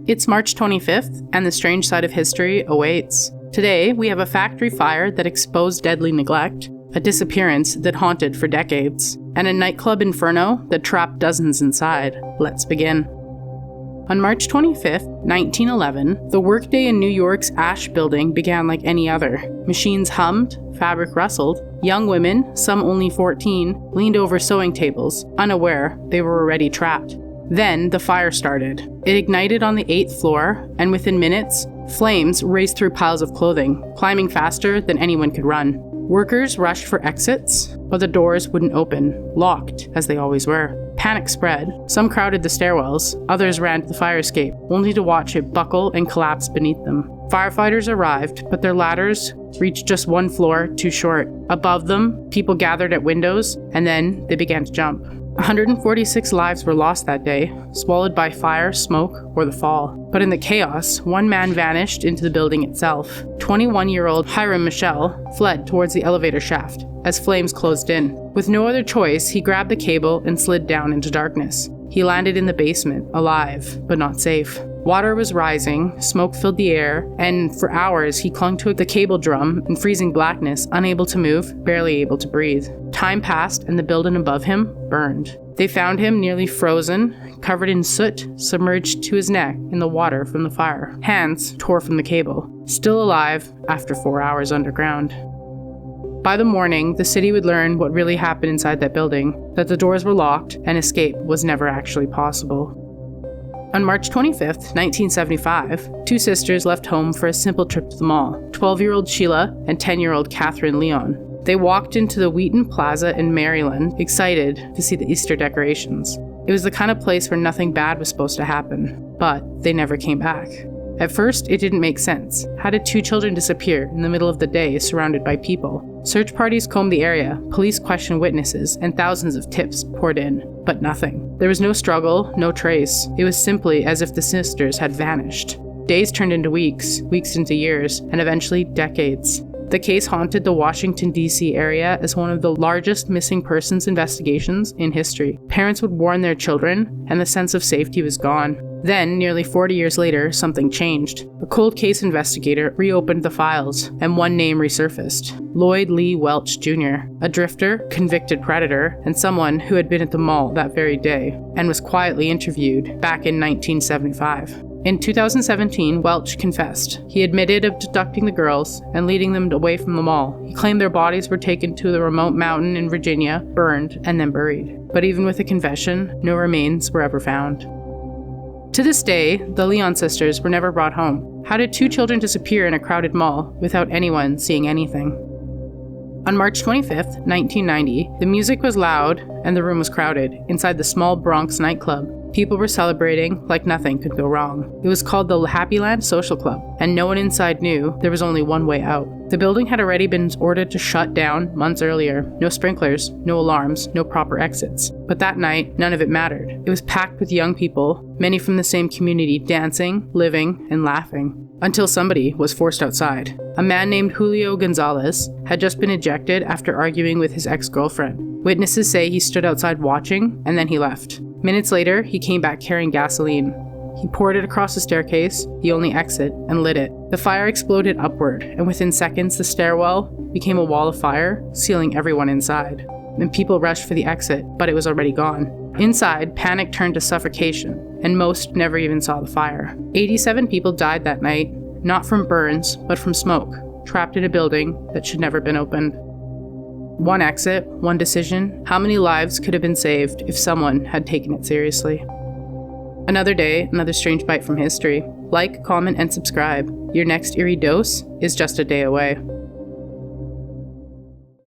It's March 25th, and the strange side of history awaits. Today, we have a factory fire that exposed deadly neglect, a disappearance that haunted for decades, and a nightclub inferno that trapped dozens inside. Let's begin. On March 25th, 1911, the workday in New York's Ash Building began like any other. Machines hummed, fabric rustled, young women, some only 14, leaned over sewing tables, unaware they were already trapped. Then the fire started. It ignited on the 8th floor, and within minutes, flames raced through piles of clothing, climbing faster than anyone could run. Workers rushed for exits, but the doors wouldn't open, locked, as they always were. Panic spread. Some crowded the stairwells, others ran to the fire escape, only to watch it buckle and collapse beneath them. Firefighters arrived, but their ladders reached just one floor too short. Above them, people gathered at windows, and then they began to jump. 146 lives were lost that day, swallowed by fire, smoke, or the fall. But in the chaos, one man vanished into the building itself. 21-year-old Hiram Michel fled towards the elevator shaft as flames closed in. With no other choice, he grabbed the cable and slid down into darkness. He landed in the basement, alive, but not safe. Water was rising, smoke filled the air, and for hours he clung to the cable drum in freezing blackness, unable to move, barely able to breathe. Time passed and the building above him burned. They found him nearly frozen, covered in soot, submerged to his neck in the water from the fire. Hands tore from the cable, still alive after 4 hours underground. By the morning, the city would learn what really happened inside that building, that the doors were locked and escape was never actually possible. On March 25th, 1975, two sisters left home for a simple trip to the mall, 12-year-old Sheila and 10-year-old Catherine Lyon. They walked into the Wheaton Plaza in Maryland, excited to see the Easter decorations. It was the kind of place where nothing bad was supposed to happen, but they never came back. At first, it didn't make sense. How did two children disappear in the middle of the day surrounded by people? Search parties combed the area, police questioned witnesses, and thousands of tips poured in, but nothing. There was no struggle, no trace. It was simply as if the sisters had vanished. Days turned into weeks, weeks into years, and eventually decades. The case haunted the Washington, D.C. area as one of the largest missing persons investigations in history. Parents would warn their children, and the sense of safety was gone. Then, nearly 40 years later, something changed. A cold case investigator reopened the files, and one name resurfaced: Lloyd Lee Welch Jr., a drifter, convicted predator, and someone who had been at the mall that very day, and was quietly interviewed back in 1975. In 2017, Welch confessed. He admitted abducting the girls and leading them away from the mall. He claimed their bodies were taken to the remote mountain in Virginia, burned, and then buried. But even with a confession, no remains were ever found. To this day, the Lyon sisters were never brought home. How did two children disappear in a crowded mall without anyone seeing anything? On March 25th, 1990, the music was loud and the room was crowded. Inside the small Bronx nightclub, people were celebrating like nothing could go wrong. It was called the Happy Land Social Club, and no one inside knew there was only one way out. The building had already been ordered to shut down months earlier. No sprinklers, no alarms, no proper exits. But that night, none of it mattered. It was packed with young people, many from the same community, dancing, living, and laughing. Until somebody was forced outside. A man named Julio Gonzalez had just been ejected after arguing with his ex-girlfriend. Witnesses say he stood outside watching, and then he left. Minutes later, he came back carrying gasoline. He poured it across the staircase, the only exit, and lit it. The fire exploded upward, and within seconds the stairwell became a wall of fire, sealing everyone inside. And people rushed for the exit, but it was already gone. Inside, panic turned to suffocation, and most never even saw the fire. 87 people died that night, not from burns, but from smoke, trapped in a building that should never been opened. One exit, one decision. How many lives could have been saved if someone had taken it seriously? Another day, another strange bite from history. Like, comment, and subscribe. Your next eerie dose is just a day away.